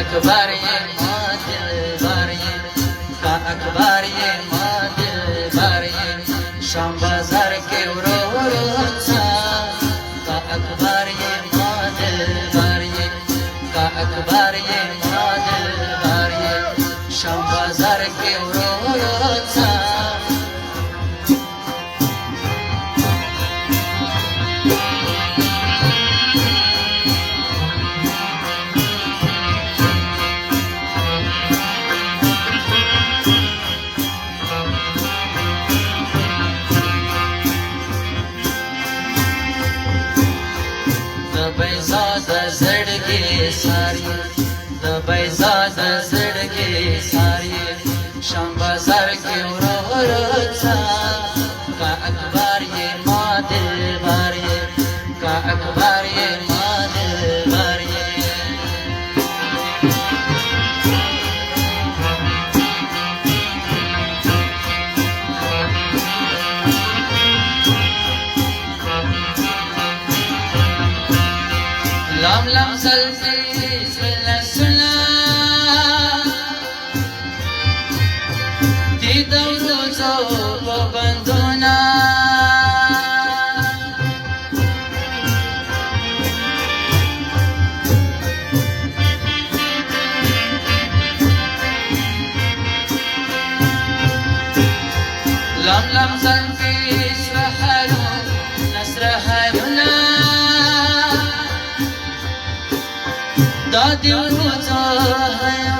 अकबर ये माँ दिलबर ये का अकबर ये माँ दिलबर ये शाम बाजार के रो रोचा का अकबर ये माँ दिलबर ये का अकबर ये माँ दिलबर ये शाम बाजार के रो रोचा बैज़ादा ज़िंदगी सारी बैज़ादा ज़िंदगी सारी शाम बाजार के रो रोचा का अकबर ये माँ दिलबर ये का अकबर ये माँ दिलबर ये لم لم زلزي سلا سلا دي دورو زوب بندونا لم لم زلزي سرحلو نسرحلونا دادی روزا ہے